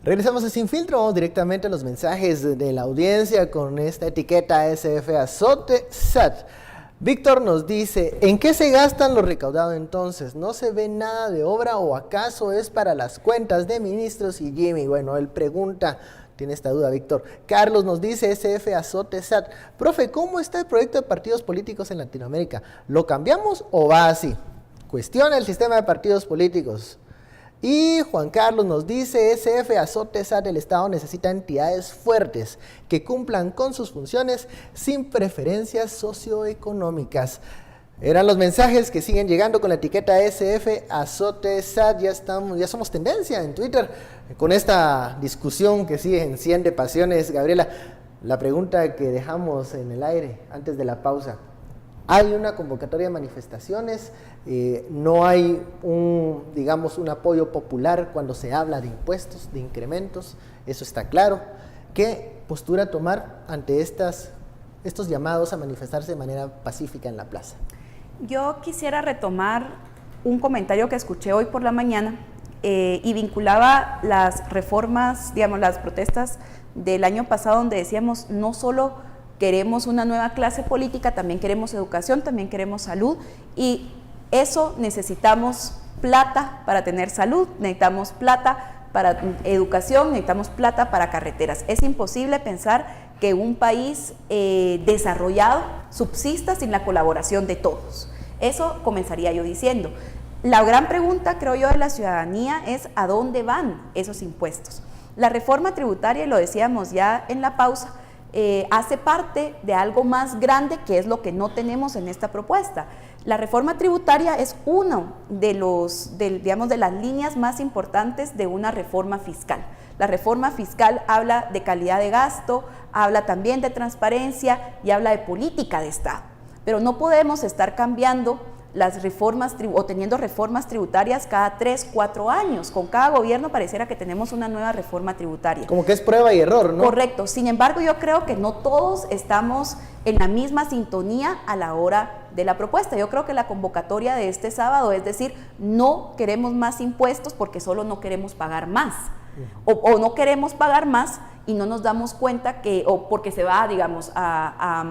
Regresamos a Sin Filtro, vamos directamente a los mensajes de la audiencia con esta etiqueta SF Azote SAT. Víctor nos dice, ¿en qué se gastan lo recaudado entonces? ¿No se ve nada de obra o acaso es para las cuentas de ministros y Jimmy? Bueno, él pregunta, tiene esta duda Víctor. Carlos nos dice, SF Azote SAT, profe, ¿cómo está el proyecto de partidos políticos en Latinoamérica? ¿Lo cambiamos o va así? Cuestiona el sistema de partidos políticos. Y Juan Carlos nos dice, SF Azote SAT, el Estado necesita entidades fuertes que cumplan con sus funciones sin preferencias socioeconómicas. Eran los mensajes que siguen llegando con la etiqueta SF Azote SAT. Ya somos tendencia en Twitter con esta discusión que sí enciende pasiones. Gabriela, la pregunta que dejamos en el aire antes de la pausa. Hay una convocatoria de manifestaciones, no hay un apoyo popular cuando se habla de impuestos, de incrementos, eso está claro. ¿Qué postura tomar ante estos llamados a manifestarse de manera pacífica en la plaza? Yo quisiera retomar un comentario que escuché hoy por la mañana y vinculaba las reformas, las protestas del año pasado, donde decíamos no solo queremos una nueva clase política, también queremos educación, también queremos salud, y eso necesitamos plata para tener salud, necesitamos plata para educación, necesitamos plata para carreteras. Es imposible pensar que un país desarrollado subsista sin la colaboración de todos. Eso comenzaría yo diciendo. La gran pregunta, creo yo, de la ciudadanía es ¿a dónde van esos impuestos? La reforma tributaria, y lo decíamos ya en la pausa, hace parte de algo más grande que es lo que no tenemos en esta propuesta. La reforma tributaria es uno de las líneas más importantes de una reforma fiscal. La reforma fiscal habla de calidad de gasto, habla también de transparencia y habla de política de Estado. Pero no podemos estar cambiando las reformas o teniendo reformas tributarias cada 3, 4 años. Con cada gobierno pareciera que tenemos una nueva reforma tributaria. Como que es prueba y error, ¿no? Correcto. Sin embargo, yo creo que no todos estamos en la misma sintonía a la hora de la propuesta. Yo creo que la convocatoria de este sábado es decir, no queremos más impuestos porque solo no queremos pagar más. O no queremos pagar más y no nos damos cuenta o porque se va, a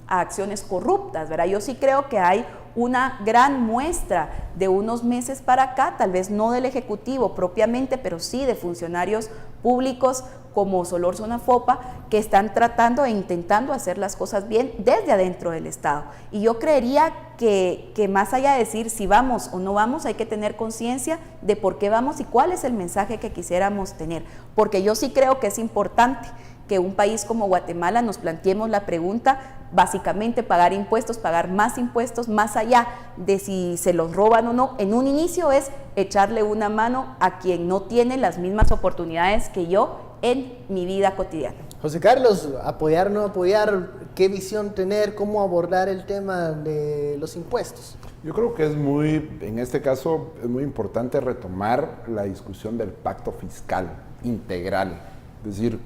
acciones corruptas, ¿verdad? Yo sí creo que hay una gran muestra de unos meses para acá, tal vez no del Ejecutivo propiamente, pero sí de funcionarios públicos como Solórzano Fopa, que están tratando e intentando hacer las cosas bien desde adentro del Estado. Y yo creería que más allá de decir si vamos o no vamos, hay que tener conciencia de por qué vamos y cuál es el mensaje que quisiéramos tener. Porque yo sí creo que es importante que un país como Guatemala nos planteemos la pregunta, básicamente pagar impuestos, pagar más impuestos, más allá de si se los roban o no. En un inicio es echarle una mano a quien no tiene las mismas oportunidades que yo en mi vida cotidiana. José Carlos, apoyar, no apoyar, ¿qué visión tener? ¿Cómo abordar el tema de los impuestos? Yo creo que en este caso, es muy importante retomar la discusión del pacto fiscal integral. Es decir,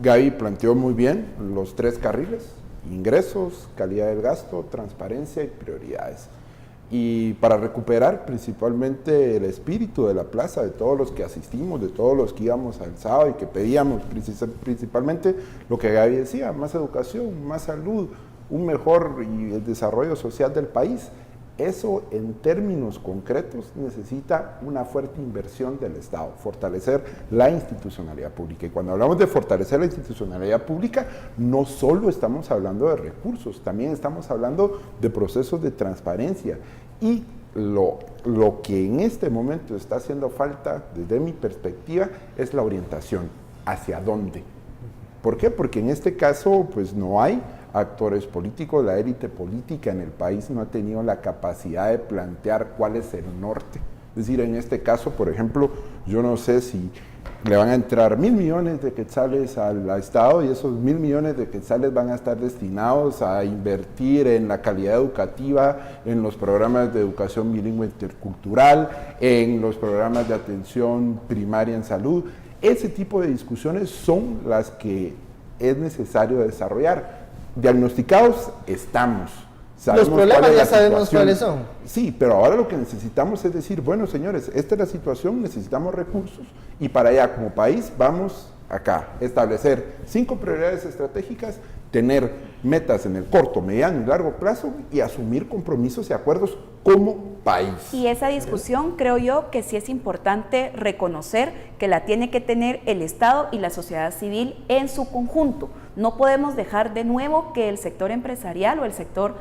Gaby planteó muy bien los 3 carriles: ingresos, calidad del gasto, transparencia y prioridades. Y para recuperar principalmente el espíritu de la plaza, de todos los que asistimos, de todos los que íbamos al sábado y que pedíamos principalmente lo que Gaby decía: más educación, más salud, un mejor y el desarrollo social del país. Eso en términos concretos necesita una fuerte inversión del Estado, fortalecer la institucionalidad pública. Y cuando hablamos de fortalecer la institucionalidad pública, no solo estamos hablando de recursos, también estamos hablando de procesos de transparencia. Y lo que en este momento está haciendo falta, desde mi perspectiva, es la orientación. ¿Hacia dónde? ¿Por qué? Porque en este caso, pues no hay actores políticos, la élite política en el país no ha tenido la capacidad de plantear cuál es el norte. Es decir, en este caso, por ejemplo, yo no sé si le van a entrar 1.000 millones de quetzales al Estado y esos 1.000 millones de quetzales van a estar destinados a invertir en la calidad educativa, en los programas de educación bilingüe intercultural, en los programas de atención primaria en salud. Ese tipo de discusiones son las que es necesario desarrollar. Diagnosticados estamos, Sabemos problemas cuál es ya la sabemos situación. cuáles son. Sí, pero ahora lo que necesitamos es decir, bueno, señores, esta es la situación, necesitamos recursos y para allá como país vamos acá, establecer 5 prioridades estratégicas, tener metas en el corto, mediano y largo plazo y asumir compromisos y acuerdos como país. Y esa discusión creo yo que sí es importante reconocer que la tiene que tener el Estado y la sociedad civil en su conjunto. No podemos dejar de nuevo que el sector empresarial o el sector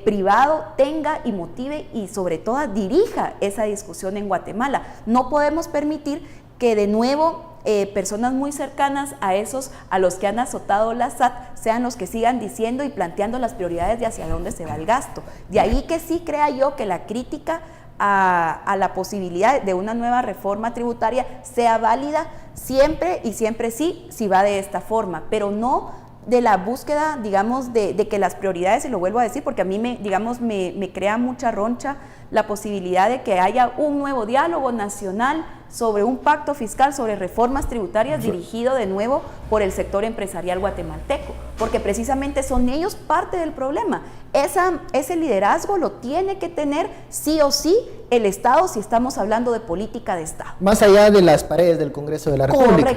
privado tenga y motive y sobre todo dirija esa discusión en Guatemala. No podemos permitir que de nuevo personas muy cercanas a esos a los que han azotado la SAT sean los que sigan diciendo y planteando las prioridades de hacia dónde se va el gasto. De ahí que sí crea yo que la crítica a la posibilidad de una nueva reforma tributaria sea válida siempre y siempre sí, si va de esta forma, pero no de la búsqueda, digamos, de que las prioridades, y lo vuelvo a decir porque a mí me crea mucha roncha la posibilidad de que haya un nuevo diálogo nacional sobre un pacto fiscal, sobre reformas tributarias dirigido de nuevo por el sector empresarial guatemalteco, porque precisamente son ellos parte del problema. Ese liderazgo lo tiene que tener sí o sí el Estado si estamos hablando de política de Estado. Más allá de las paredes del Congreso de la República.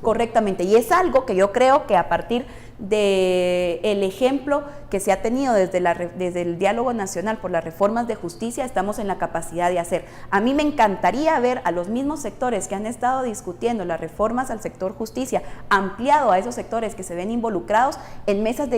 Correctamente. Y es algo que yo creo que a partir del ejemplo que se ha tenido desde el diálogo nacional por las reformas de justicia, estamos en la capacidad de hacer. A mí me encantaría ver a los mismos sectores que han estado discutiendo las reformas al sector justicia, ampliado a esos sectores que se ven involucrados en mesas de